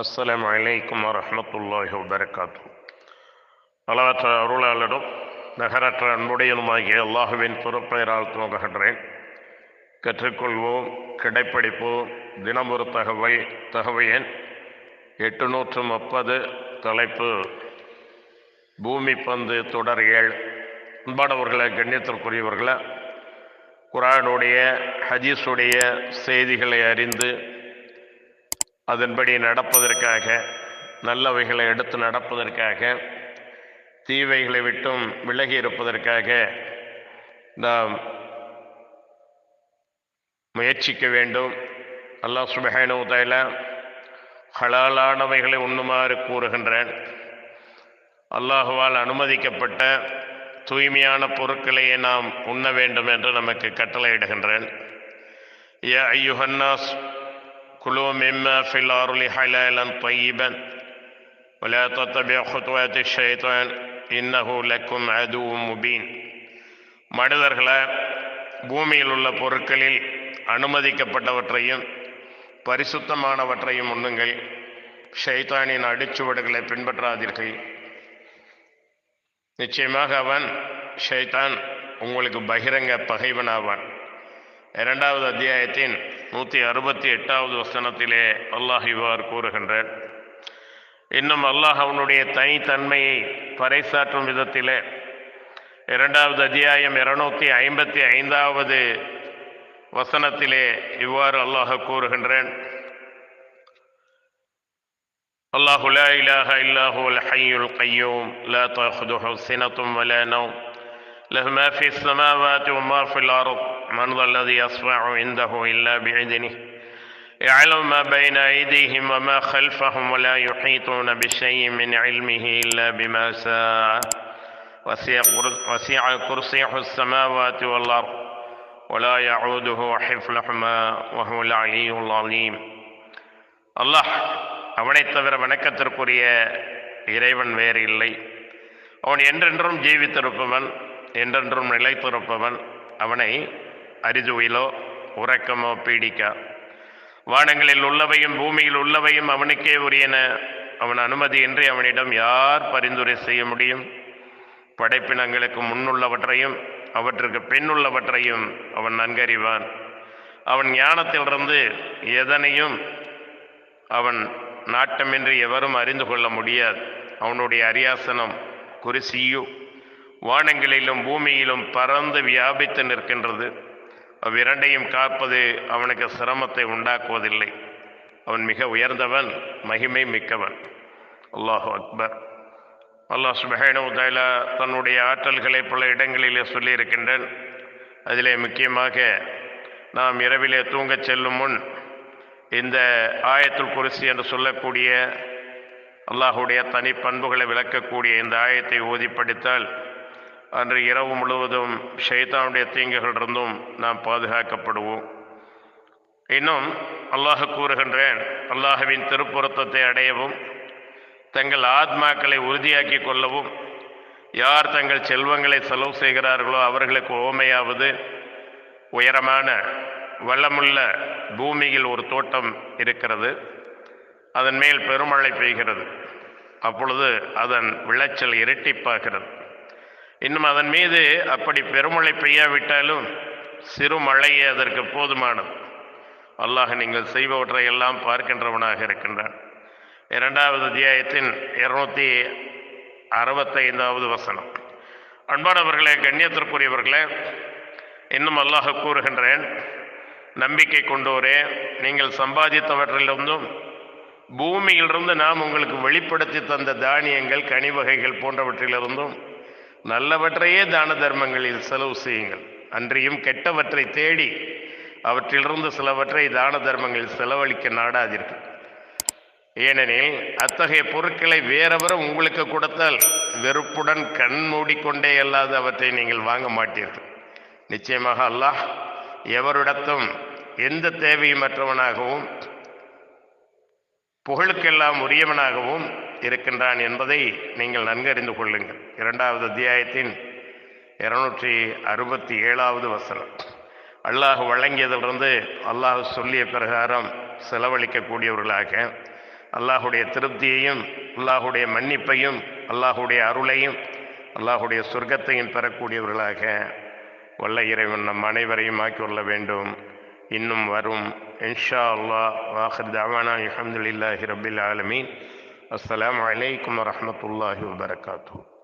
அஸ்ஸலாமு அலைக்கும் வரஹ்மத்துல்லாஹி வபரகாத்து. அளவற்ற அருளாளரும் நகரற்ற அன்புடையனுமாகிய அல்லாஹுவின் திருப்பெயரால் துவங்குகின்றேன். கற்றுக்கொள்வோம், கிடைப்பிடிப்போம். தினம் ஒரு தகவல் எண் 830. தலைப்பு பூமி பந்து தொடர் 7. அன்பானவர்களை, கண்ணியத்திற்குரியவர்களை, குர்ஆனுடைய ஹதீஸுடைய செய்திகளை அறிந்து அதன்படி நடப்பதற்காக, நல்லவைகளை எடுத்து நடப்பதற்காக, தீவைகளை விட்டும் விலகி இருப்பதற்காக நாம் முயற்சிக்க வேண்டும். அல்லாஹ் சுப்ஹானஹு வ தஆலா ஹலாலானவைகளை உண்ணுமாறு கூறுகின்றான். அல்லாஹுவால் அனுமதிக்கப்பட்ட தூய்மையான பொருட்களையே நாம் உண்ண வேண்டும் என்று நமக்கு கட்டளையிடுகின்றான். யா அய்யுஹன்னாஸ் குலூ மிம்மா ஃபில் அர்லி ஹலாலன் தய்யிபன் வலா தத்தபிஉ குதுவாத்தி ஷைத்தான் இன்னஹு லக்கும் அதுவும் முபீன். மனிதர்களே, பூமியில் உள்ள பொருட்களில் அனுமதிக்கப்பட்டவற்றையும் பரிசுத்தமானவற்றையும் உண்ணுங்கள். ஷைத்தானின் அடிச்சுவடுகளை பின்பற்றாதீர்கள். நிச்சயமாக ஷைத்தான் உங்களுக்கு பகிரங்க பகைவனாவான். 2வது அத்தியாயத்தின் 168வது வசனத்திலே அல்லாஹ் இவ்வாறு கூறுகின்றான். இன்னும் அல்லாஹ் அவனுடைய தனித்தன்மையை பறைசாற்றும் விதத்திலே 2வது அத்தியாயம் 255வது வசனத்திலே இவ்வாறு அல்லாஹ் கூறுகின்றான். அல்லாஹு லா இலாஹ இல்லா ஹுவல் ஹய்யுல் கய்யூம் லா தஅஹுதுஹு சினத்தும் வலா நௌம் லஹு மா ஃபிஸ் ஸமாவாதி வ மா ஃபில் அர்த் மன் ஸல்லதி யஸ்ஃபஉ இன்தஹு இல்லா பிஇذனிஹி يعلم ما بين أيديهم وما خلفهم ولا يحيطون بشيء من علمه إلا بما شاء وسع كرسيه السماوات والأرض ولا يعوده حفظهما وهو العلي العظيم. அல்லாஹ் அவனை தவிர வணக்கத்திற்குரிய இறைவன் வேறு இல்லை. அவன் என்றென்றும் ஜீவித்திருப்பவன், என்றென்றும் நிலைத்திருப்பவன். அவனை அரிதுயிலோ உறக்கமோ பீடிக்கா. வானங்களில் உள்ளவையும் பூமியில் உள்ளவையும் அவனுக்கே உரியன. அவன் அனுமதியின்றி அவனிடம் யார் பரிந்துரை செய்ய முடியும்? படைப்பினங்களுக்கு முன்னுள்ளவற்றையும் அவற்றுக்கு பின்னுள்ளவற்றையும் அவன் நன்கறிவான். அவன் ஞானத்திலிருந்து எதனையும் அவன் நாட்டமின்றி எவரும் அறிந்து கொள்ள முடியாது. அவனுடைய அரியாசனம் குர்சியு வானங்களிலும் பூமியிலும் பறந்து வியாபித்து நிற்கின்றது. அவ்விரண்டையும் காப்பது அவனுக்கு சிரமத்தை உண்டாக்குவதில்லை. அவன் மிக உயர்ந்தவன், மகிமை மிக்கவன். அல்லாஹு அக்பர். அல்லாஹ் சுப்ஹானஹு வ தஆலா தன்னுடைய ஆற்றல்களை பல இடங்களிலே சொல்லியிருக்கின்றான். அதிலே முக்கியமாக நாம் இரவிலே தூங்கச் செல்லும் முன் இந்த ஆயத்துல் குர்சி என்று சொல்லக்கூடிய அல்லாஹுடைய தனிப்பண்புகளை விளக்கக்கூடிய இந்த ஆயத்தை ஓதி படித்தால் அன்று இரவு முழுவதும் ஷைத்தானுடைய தீங்குகளிலிருந்தும் நாம் பாதுகாக்கப்படுவோம். இன்னும் அல்லாஹ் கூறுகின்றான், அல்லாஹுவின் திருப்பொருத்தத்தை அடையவும் தங்கள் ஆத்மாக்களை உறுதியாக்கி கொள்ளவும் யார் தங்கள் செல்வங்களை செலவு செய்கிறார்களோ அவர்களுக்கு ஓமையாவது உயரமான வளமுள்ள பூமியில் ஒரு தோட்டம் இருக்கிறது. அதன் மேல் பெருமழை பெய்கிறது. அப்பொழுது அதன் விளைச்சல் இரட்டிப்பாகிறது. இன்னும் அதன் மீது அப்படி பெருமழை பெய்யாவிட்டாலும் சிறு மழையே அதற்கு போதுமானது. அல்லாஹ் நீங்கள் செய்பவற்றை எல்லாம் பார்க்கின்றவனாக இருக்கின்றான். 2வது அத்தியாயத்தின் 265வது வசனம். அன்பானவர்களே, கண்ணியத்திற்குரியவர்களே, இன்னும் அல்லாஹ் கூறுகின்றேன், நம்பிக்கை கொண்டோரே, நீங்கள் சம்பாதித்தவற்றிலிருந்தும் பூமியிலிருந்து நாம் உங்களுக்கு வெளிப்படுத்தி தந்த தானியங்கள், கனிவகைகள் போன்றவற்றிலிருந்தும் நல்லவற்றையே தான தர்மங்களில் செலவு செய்யுங்கள். அன்றியும் கெட்டவற்றை தேடி அவற்றிலிருந்து சிலவற்றை தான தர்மங்களில் செலவழிக்க நாடாதீர்கள். ஏனெனில் அத்தகைய பொருட்களை வேறவரும் உங்களுக்கு கொடுத்தால் வெறுப்புடன் கண் மூடிக்கொண்டே அல்லாது அவற்றை நீங்கள் வாங்க மாட்டீர்கள். நிச்சயமாக அல்லாஹ் எவரிடத்தும் எந்த தேவையுமற்றவனாகவும் புகழுக்கெல்லாம் உரியவனாகவும் இருக்கின்றான் என்பதை நீங்கள் நன்கறிந்து கொள்ளுங்கள். 2வது அத்தியாயத்தின் 267வது வசனம். அல்லாஹ் வழங்கியதிலிருந்து அல்லாஹ் சொல்லிய பிரகாரம் செலவழிக்கக்கூடியவர்களாக, அல்லாஹுடைய திருப்தியையும் அல்லாஹுடைய மன்னிப்பையும் அல்லாஹுடைய அருளையும் அல்லாஹுடைய சொர்க்கத்தையும் பெறக்கூடியவர்களாக வல்ல இறைவன் நம் அனைவரையும் ஆக்கிக்கொள்ள வேண்டும். இன்னும் வரும் இன்ஷா அல்லாஹ். வாஹிர் தஅவானா அல்ஹம்துலில்லாஹி ரப்பில் ஆலமீன். அஸ்ஸலாமு அலைக்கும் வரஹ்மத்துல்லாஹி வபரகாத்துஹு.